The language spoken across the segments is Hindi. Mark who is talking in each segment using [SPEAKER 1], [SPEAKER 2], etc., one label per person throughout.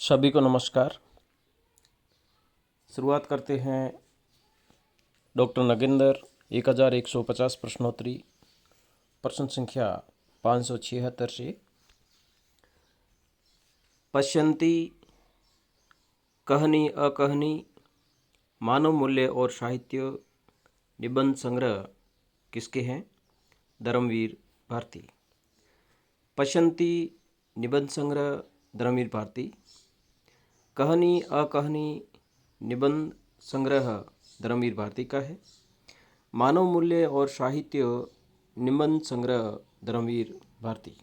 [SPEAKER 1] सभी को नमस्कार। शुरुआत करते हैं डॉक्टर नगेंद्र 1150 प्रश्नोत्तरी प्रश्न संख्या 576 से। पश्यन्ति, कहनी अकहनी, मानव मूल्य और साहित्य निबंध संग्रह किसके हैं? धर्मवीर भारती। पश्यन्ति निबंध संग्रह धर्मवीर भारती। कहनी अकहनी निबंध संग्रह धर्मवीर भारती का है। मानव मूल्य और साहित्य निबंध संग्रह धर्मवीर भारती।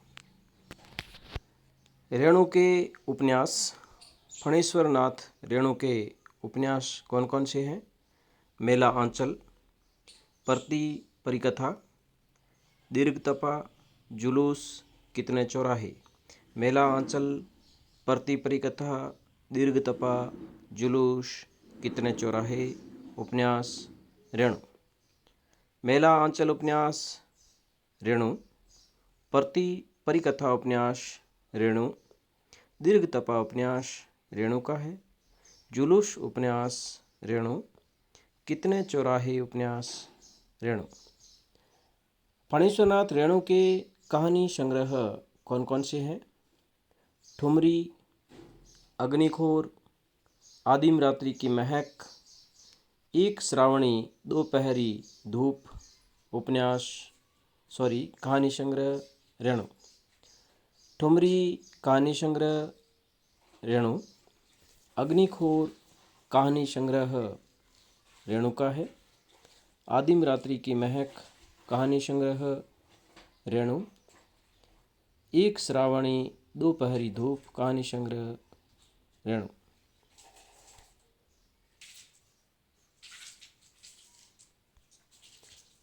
[SPEAKER 1] रेणु के उपन्यास, फणेश्वर नाथ रेणु के उपन्यास कौन कौन से हैं? मेला आंचल, प्रति परिकथा, दीर्घतपा, जुलूस, कितने चौराहे। मेला आंचल, प्रति परिकथा, दीर्घतपा, जुलूस, कितने चौराहे। उपन्यास रेणु। मेला आंचल उपन्यास रेणु, प्रति परिकथा उपन्यास रेणु, दीर्घतपा उपन्यास रेणु का है। जुलूस उपन्यास रेणु, कितने चौराहे उपन्यास रेणु। फणेश्वरनाथ रेणु के कहानी संग्रह कौन कौन से हैं? ठुमरी, अग्निखोर, आदिम रात्रि की महक, एक श्रावणी दोपहरी धूप। उपन्यास कहानी संग्रह रेणु। ठुमरी कहानी संग्रह रेणु, अग्निखोर कहानी संग्रह रेणु का है। आदिम रात्रि की महक कहानी संग्रह रेणु, एक श्रावणी दोपहरी धूप कहानी संग्रह रेणु।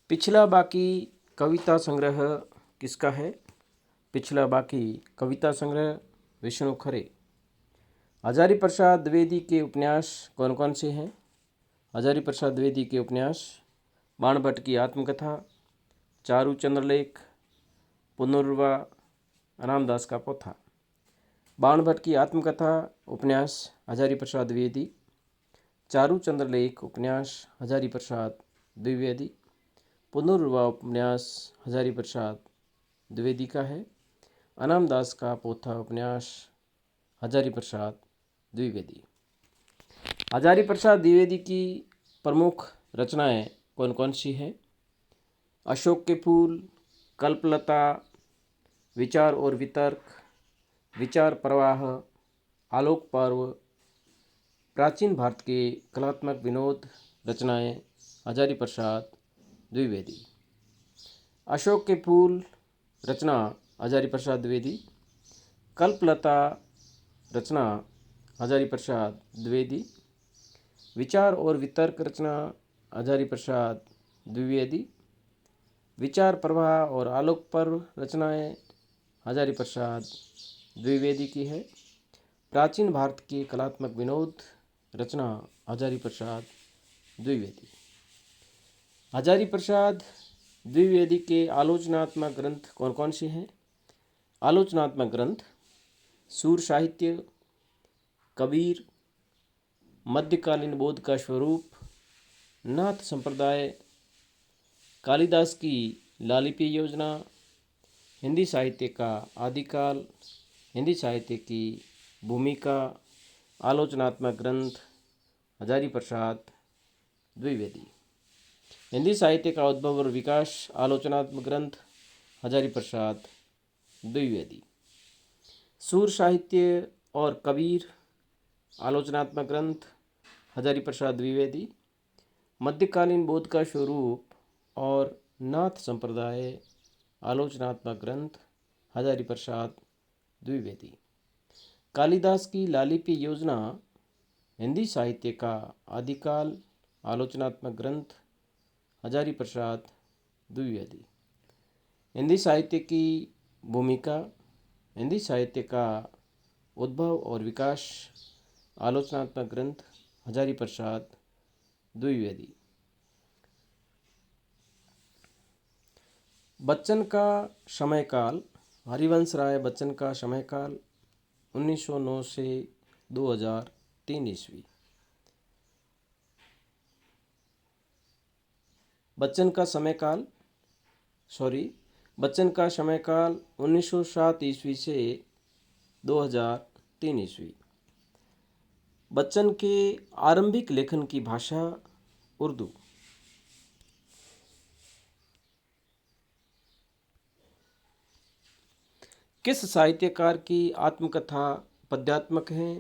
[SPEAKER 1] पिछला बाकी कविता संग्रह किसका है? पिछला बाकी कविता संग्रह विष्णु खरे। हजारी प्रसाद द्विवेदी के उपन्यास कौन कौन से हैं? हजारी प्रसाद द्विवेदी के उपन्यास बाणभट्ट की आत्मकथा, चारू चंद्रलेख, पुनर्वा, रामदास का पोथा। बाणभट्ट की आत्मकथा उपन्यास हजारी प्रसाद द्विवेदी। चारू चंद्रलेख उपन्यास हजारी प्रसाद द्विवेदी। पुनर्वा उपन्यास हजारी प्रसाद द्विवेदी का है। रामदास का पोथा उपन्यास हजारी प्रसाद द्विवेदी। हजारी प्रसाद द्विवेदी की प्रमुख रचनाएं कौन कौन सी हैं? अशोक के फूल, कल्पलता, विचार और वितर्क, विचार प्रवाह, आलोक पर्व, प्राचीन भारत के कलात्मक विनोद। रचनाएं हजारी प्रसाद द्विवेदी। अशोक के फूल रचना हजारी प्रसाद द्विवेदी। कल्पलता रचना हजारी प्रसाद द्विवेदी। विचार और वितर्क रचना हजारी प्रसाद द्विवेदी। विचार प्रवाह और आलोक पर्व रचनाएं हजारी प्रसाद द्विवेदी की है। प्राचीन भारत के कलात्मक विनोद रचना हजारी प्रसाद द्विवेदी। हजारी प्रसाद द्विवेदी के आलोचनात्मक ग्रंथ कौन कौन से हैं? आलोचनात्मक ग्रंथ सूर साहित्य, कबीर, मध्यकालीन बोध का स्वरूप, नाथ संप्रदाय, कालिदास की लालिपी योजना, हिंदी साहित्य का आदिकाल, हिंदी साहित्य की भूमिका। आलोचनात्मक ग्रंथ हजारी प्रसाद द्विवेदी। हिंदी साहित्य का उद्भव और विकास। आलोचनात्मक ग्रंथ हजारी प्रसाद द्विवेदी। सूर साहित्य और कबीर। आलोचनात्मक ग्रंथ हजारी प्रसाद द्विवेदी। मध्यकालीन बोध का स्वरूप और नाथ संप्रदाय। आलोचनात्मक ग्रंथ हजारी प्रसाद द्विवेदी। कालिदास की लालिपी योजना हिंदी साहित्य का आदिकाल। आलोचनात्मक ग्रंथ हजारी प्रसाद द्विवेदी। हिंदी साहित्य की भूमिका, हिंदी साहित्य का उद्भव और विकास। आलोचनात्मक ग्रंथ हजारी प्रसाद द्विवेदी। बच्चन का समयकाल। हरिवंश राय बच्चन का समयकाल 1909 से 2003 ईस्वी। बच्चन का समयकाल 1907 ईस्वी से 2003 ईस्वी। बच्चन के आरंभिक लेखन की भाषा उर्दू। किस साहित्यकार की आत्मकथा पद्यात्मक है?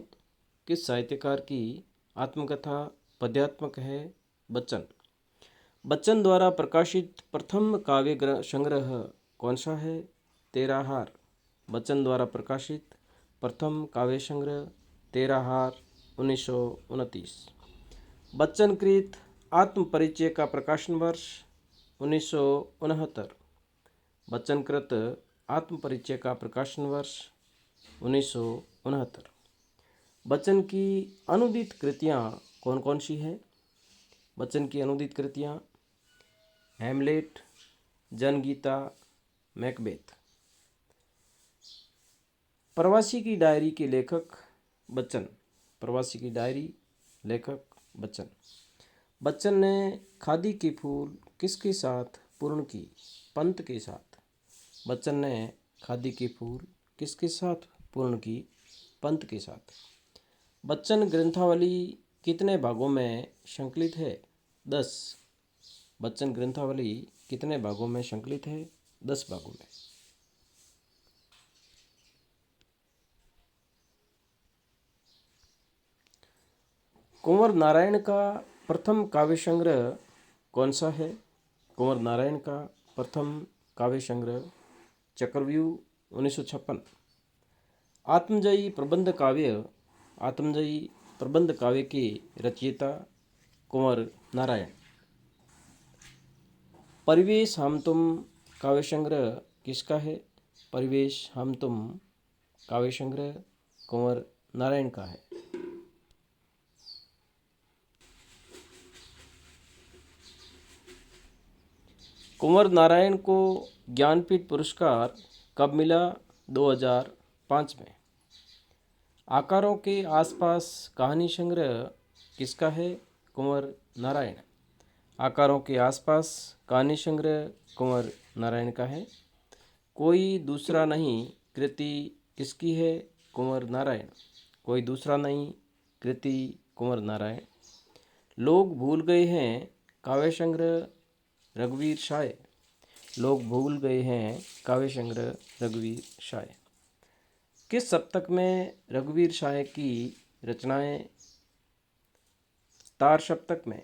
[SPEAKER 1] किस साहित्यकार की आत्मकथा पद्यात्मक है? बच्चन। बच्चन द्वारा प्रकाशित प्रथम काव्य संग्रह कौन सा है? तेरा हार। बच्चन द्वारा प्रकाशित प्रथम काव्य संग्रह तेरा हार 1929। बच्चन कृत आत्म परिचय का प्रकाशन वर्ष 1969। बच्चन कृत आत्म परिचय का प्रकाशन वर्ष 1969। बच्चन की अनुदित कृतियाँ कौन कौन सी हैं? बच्चन की अनुदित कृतियाँ हैमलेट, जनगीता, मैकबेथ। प्रवासी की डायरी के लेखक बच्चन। प्रवासी की डायरी लेखक बच्चन। बच्चन ने खादी के फूल किसके साथ पूर्ण की? पंत के साथ। बच्चन ने खादी के फूल किसके साथ पूर्ण की? पंत के साथ। बच्चन ग्रंथावली कितने भागों में संकलित है? 10। बच्चन ग्रंथावली कितने भागों में संकलित है? 10 भागों में। कुंवर नारायण का प्रथम काव्य संग्रह कौन सा है? कुंवर नारायण का प्रथम काव्य संग्रह चक्रव्यूह 1956। आत्मजयी प्रबंध काव्य के रचयिता कुंवर नारायण। परिवेश हम तुम काव्य संग्रह किसका है? परिवेश हम तुम काव्य संग्रह कुंवर नारायण का है। कुंवर नारायण को ज्ञानपीठ पुरस्कार कब मिला? 2005 में। आकारों के आसपास कहानी संग्रह किसका है? कुंवर नारायण। आकारों के आसपास कहानी संग्रह कुंवर नारायण का है। कोई दूसरा नहीं कृति किसकी है? कुंवर नारायण। कोई दूसरा नहीं कृति कुंवर नारायण। लोग भूल गए हैं काव्य संग्रह रघुवीर शाय। लोग भूल गए हैं काव्य संग्रह रघुवीर शाय। किस सप्तक में रघुवीर शाय की रचनाएं? तार सप्तक में।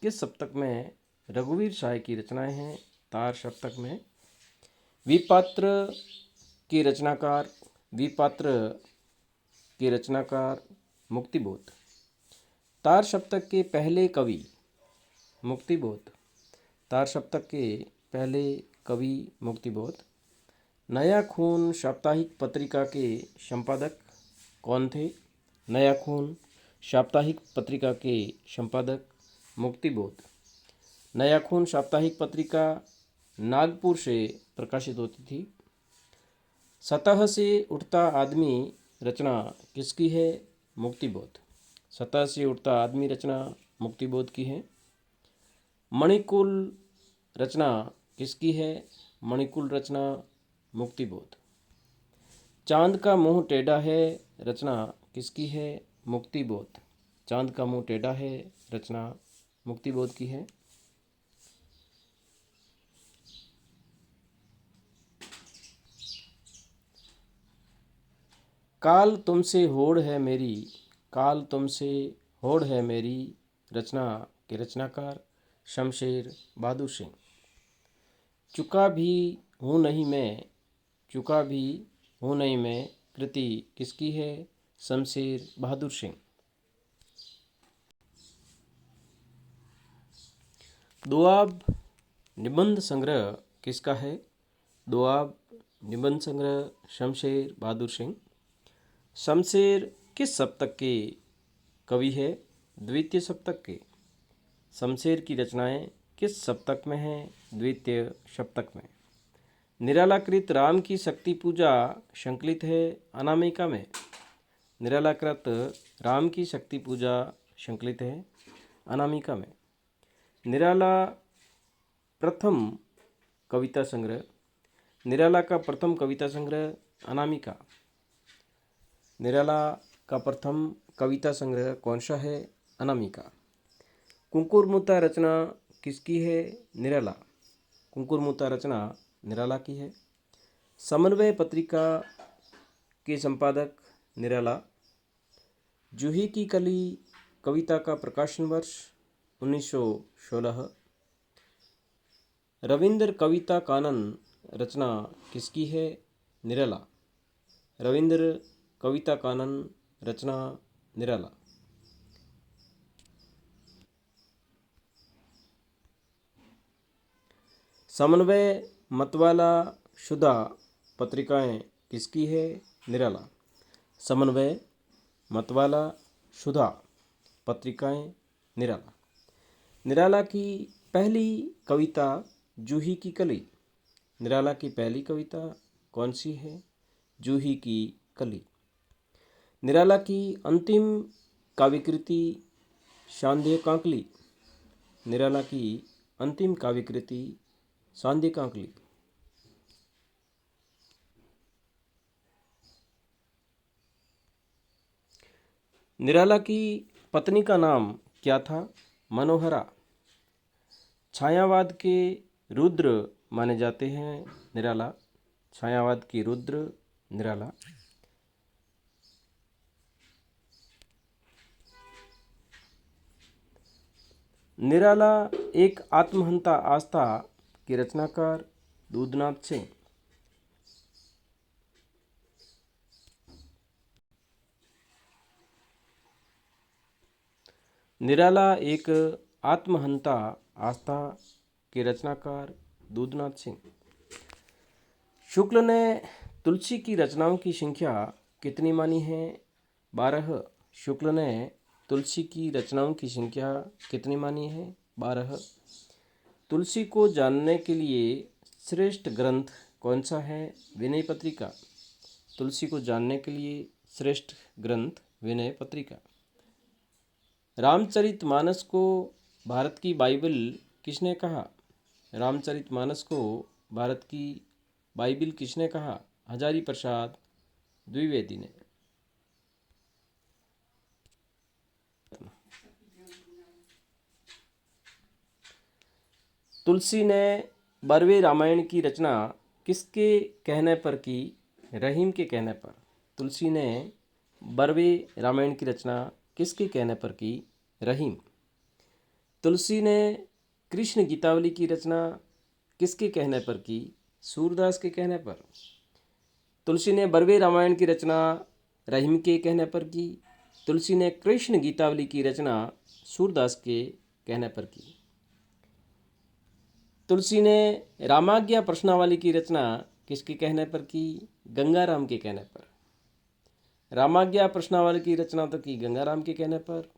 [SPEAKER 1] किस सप्तक में रघुवीर शाय की रचनाएं हैं? तार सप्तक में। विपात्र के रचनाकार मुक्तिबोध। तार सप्तक के पहले कवि मुक्तिबोध। तार सप्तक के पहले कवि मुक्तिबोध। नया खून साप्ताहिक पत्रिका के संपादक कौन थे? नया खून साप्ताहिक पत्रिका के संपादक मुक्तिबोध। नया खून साप्ताहिक पत्रिका नागपुर से प्रकाशित होती थी। सतह से उठता आदमी रचना किसकी है? मुक्तिबोध। सतह से उठता आदमी रचना मुक्तिबोध की है। मणिकुल रचना किसकी है? मणिकुल रचना मुक्तिबोध। चांद का मुंह टेढ़ा है रचना किसकी है? मुक्तिबोध। चांद का मुंह टेढ़ा है रचना मुक्तिबोध की है। काल तुमसे होड़ है मेरी, काल तुमसे होड़ है मेरी रचना के रचनाकार शमशेर बहादुर सिंह। चुका भी हूँ नहीं मैं, चुका भी हूँ नहीं मैं कृति किसकी है? शमशेर बहादुर सिंह। दोआब निबंध संग्रह किसका है? दोआब निबंध संग्रह शमशेर बहादुर सिंह। शमशेर किस सप्तक के कवि है? द्वितीय सप्तक के। शमशेर की रचनाएं किस सप्तक में हैं? द्वितीय सप्तक में। निरालाकृत राम की शक्ति पूजा संकलित है अनामिका में। निराला कृत राम की शक्ति पूजा संकलित है अनामिका में। निराला प्रथम कविता संग्रह, निराला का प्रथम कविता संग्रह अनामिका। निराला का प्रथम कविता संग्रह कौन सा है? अनामिका। कुंकुरमुता रचना किसकी है? निराला। कुंकुरमुता रचना निराला की है। समन्वय पत्रिका के संपादक निराला। जूही की कली कविता का प्रकाशन वर्ष 1916। रविंद्र कविता कानन रचना किसकी है? निराला। रविंद्र कविता कानन रचना निराला। समन्वय मतवाला शुदा पत्रिकाएं किसकी है? निराला। समन्वय मतवाला शुदा पत्रिकाएं निराला। निराला की पहली कविता जूही की कली। निराला की पहली कविता कौन सी है? जूही की कली। निराला की अंतिम काव्यकृति शांध्य कांकली। निराला की अंतिम काव्यकृति शांध्य कांकली। निराला की पत्नी का नाम क्या था? मनोहरा। छायावाद के रुद्र माने जाते हैं निराला। छायावाद की रुद्र निराला। निराला एक आत्महंता आस्था के रचनाकार दूधनाथ सिंह। निराला एक आत्महंता आस्था के रचनाकार दूधनाथ सिंह। शुक्ल ने तुलसी की रचनाओं की संख्या कितनी मानी है? 12। शुक्ल ने तुलसी की रचनाओं की संख्या कितनी मानी है? 12। तुलसी को जानने के लिए श्रेष्ठ ग्रंथ कौन सा है? विनय पत्रिका। तुलसी को जानने के लिए श्रेष्ठ ग्रंथ विनय पत्रिका। रामचरितमानस को भारत की बाइबल किसने कहा? रामचरितमानस को भारत की बाइबल किसने कहा? हजारी प्रसाद द्विवेदी ने। तुलसी ने बरवे रामायण की रचना किसके कहने पर की? रहीम के कहने पर। तुलसी ने बरवे रामायण की रचना किसके कहने पर की? रहीम। तुलसी ने कृष्ण गीतावली की रचना किसके कहने पर की? सूरदास के कहने पर। तुलसी ने बरवे रामायण की रचना रहीम के कहने पर की। तुलसी ने कृष्ण गीतावली की रचना सूरदास के कहने पर की। तुलसी ने रामाज्ञा प्रश्नावली की रचना किसके कहने पर की? गंगाराम के कहने पर। रामाज्ञा प्रश्नावली की रचना तो की गंगाराम के कहने पर।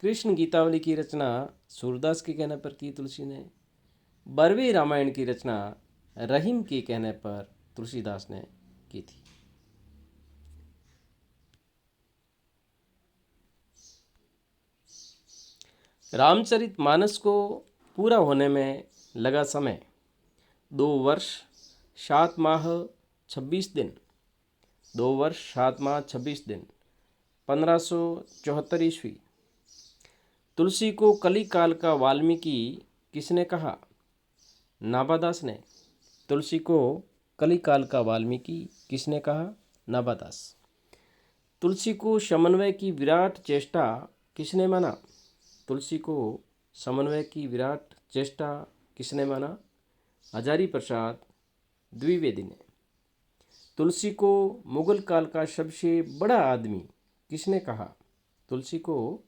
[SPEAKER 1] कृष्ण गीतावली की रचना सूरदास के कहने पर की तुलसी ने। बरवे रामायण की रचना रहीम के कहने पर तुलसीदास ने की थी। रामचरितमानस को पूरा होने में लगा समय 2 वर्ष 7 माह 26 दिन। 2 वर्ष 7 माह 26 दिन 1574 ईस्वी। तुलसी को कली काल का वाल्मीकि किसने कहा? नाभादास ने। तुलसी को कली काल का वाल्मीकि किसने कहा? नाभादास। तुलसी को समन्वय की विराट चेष्टा किसने माना? तुलसी को समन्वय की विराट चेष्टा किसने माना? हजारी प्रसाद द्विवेदी ने। तुलसी को मुगल काल का सबसे बड़ा आदमी किसने कहा? तुलसी को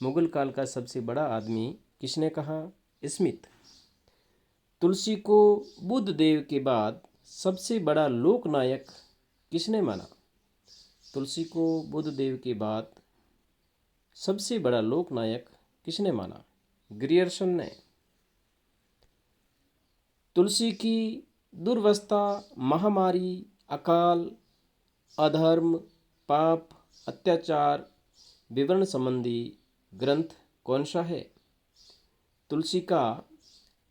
[SPEAKER 1] मुगल काल का सबसे बड़ा आदमी किसने कहा? स्मिथ। तुलसी को बुद्ध देव के बाद सबसे बड़ा लोकनायक किसने माना? तुलसी को बुद्ध देव के बाद सबसे बड़ा लोकनायक किसने माना? ग्रियर्सन ने। तुलसी की दुर्वस्था, महामारी, अकाल, अधर्म, पाप अत्याचार विवरण संबंधी ग्रंथ कौन सा है? तुलसी का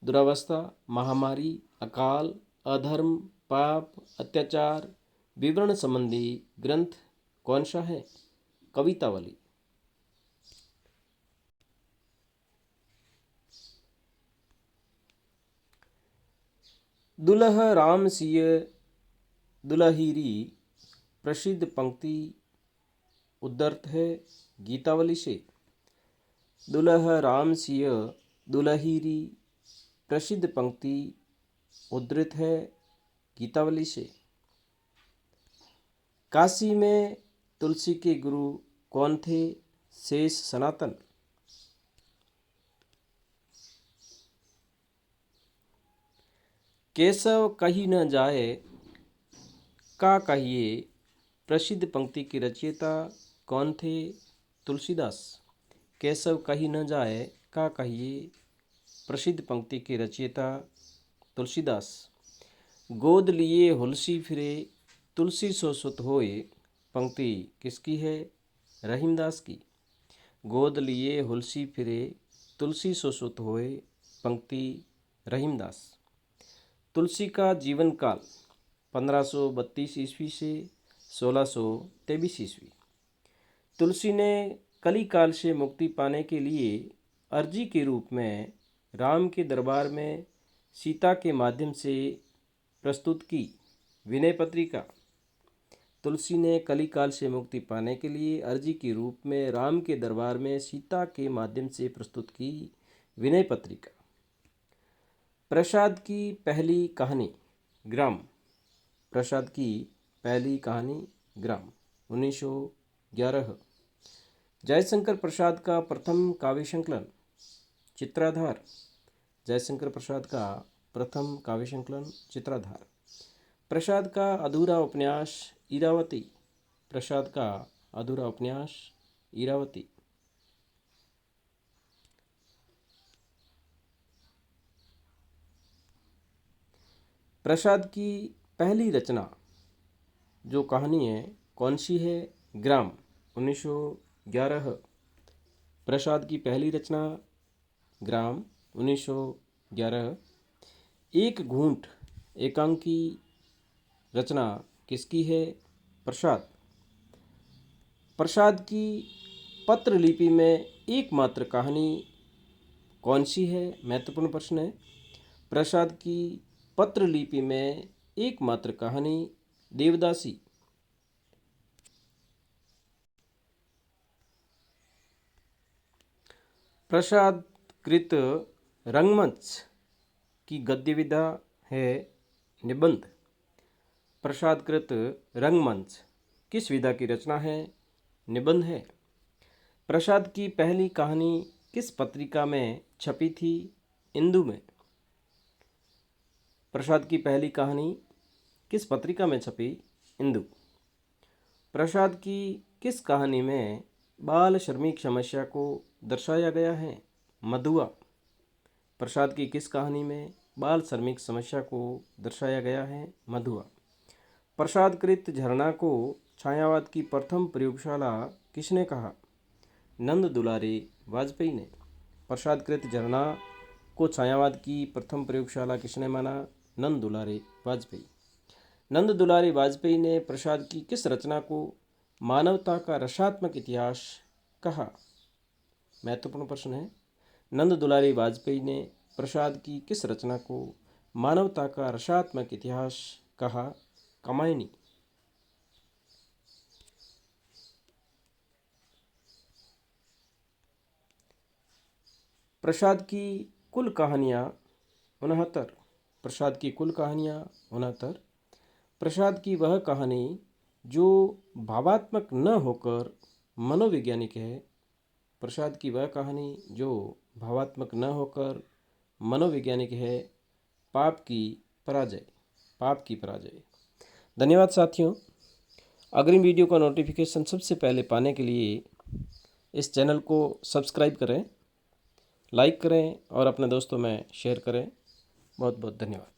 [SPEAKER 1] दुरावस्था, महामारी, अकाल, अधर्म, पाप, अत्याचार विवरण संबंधी ग्रंथ कौन सा है? कवितावली। दुलह राम सिय दुलहीरी प्रसिद्ध पंक्ति उद्धृत है गीतावली से। दुलह राम सिय दुलहीरी प्रसिद्ध पंक्ति उद्धृत है गीतावली से। काशी में तुलसी के गुरु कौन थे? शेष सनातन। केशव कही न जाए का कहिए प्रसिद्ध पंक्ति के रचयिता कौन थे? तुलसीदास। केशव कही न जाए का कहिए प्रसिद्ध पंक्ति के रचयिता तुलसीदास। गोद लिए हुलसी फिरे तुलसी सो सुत होए पंक्ति किसकी है? रहीमदास की। गोद लिए हुलसी फिरे तुलसी सो सुत होए पंक्ति रहीमदास। तुलसी का जीवन काल 1532 ईस्वी से 1623 ईस्वी। तुलसी ने कली काल से मुक्ति पाने के लिए अर्जी के रूप में राम के दरबार में सीता के माध्यम से प्रस्तुत की विनय पत्रिका। तुलसी ने कली काल से मुक्ति पाने के लिए अर्जी के रूप में राम के दरबार में सीता के माध्यम से प्रस्तुत की विनय पत्रिका। प्रसाद की पहली कहानी ग्राम। प्रसाद की पहली कहानी ग्राम 1911। जयशंकर प्रसाद का प्रथम काव्य संकलन चित्राधार। जयशंकर प्रसाद का प्रथम काव्य संकलन चित्राधार। प्रसाद का अधूरा उपन्यास इरावती। प्रसाद का अधूरा उपन्यास इरावती। प्रसाद की पहली रचना जो कहानी है कौन सी है? ग्राम 1911। प्रसाद की पहली रचना ग्राम 1911। एक घूंट एकांकी रचना किसकी है? प्रसाद। प्रसाद की पत्र लिपि में एकमात्र कहानी कौन सी है? महत्वपूर्ण प्रश्न है। प्रसाद की पत्र लिपि में एकमात्र कहानी देवदासी। प्रसाद कृत रंगमंच की गद्य विधा है निबंध। प्रसाद कृत रंगमंच किस विधा की रचना है? निबंध है। प्रसाद की पहली कहानी किस पत्रिका में छपी थी? इंदु में। प्रसाद की पहली कहानी किस पत्रिका में छपी? इंदु। प्रसाद की किस कहानी में बाल श्रमिक समस्या को दर्शाया गया है? मधुआ। प्रसाद की किस कहानी में बाल श्रमिक समस्या को दर्शाया गया है? मधुआ। प्रसाद कृत झरना को छायावाद की प्रथम प्रयोगशाला किसने कहा? नंद दुलारे वाजपेयी ने। प्रसाद कृत झरना को छायावाद की प्रथम प्रयोगशाला किसने माना? नंद दुलारे वाजपेयी। नंद दुलारे वाजपेयी ने प्रसाद की किस रचना को मानवता का रसात्मक इतिहास कहा? महत्वपूर्ण प्रश्न है। नंद दुलारे वाजपेयी ने प्रसाद की किस रचना को मानवता का रसात्मक इतिहास कहा? कामायनी। प्रसाद की कुल कहानियाँ 69। प्रसाद की कुल कहानियाँ 69। प्रसाद की वह कहानी जो भावात्मक न होकर मनोवैज्ञानिक है। प्रसाद की वह कहानी जो भावात्मक न होकर मनोवैज्ञानिक है। पाप की पराजय। पाप की पराजय। धन्यवाद साथियों। अग्रिम वीडियो का नोटिफिकेशन सबसे पहले पाने के लिए इस चैनल को सब्सक्राइब करें, लाइक करें और अपने दोस्तों में शेयर करें। बहुत बहुत धन्यवाद।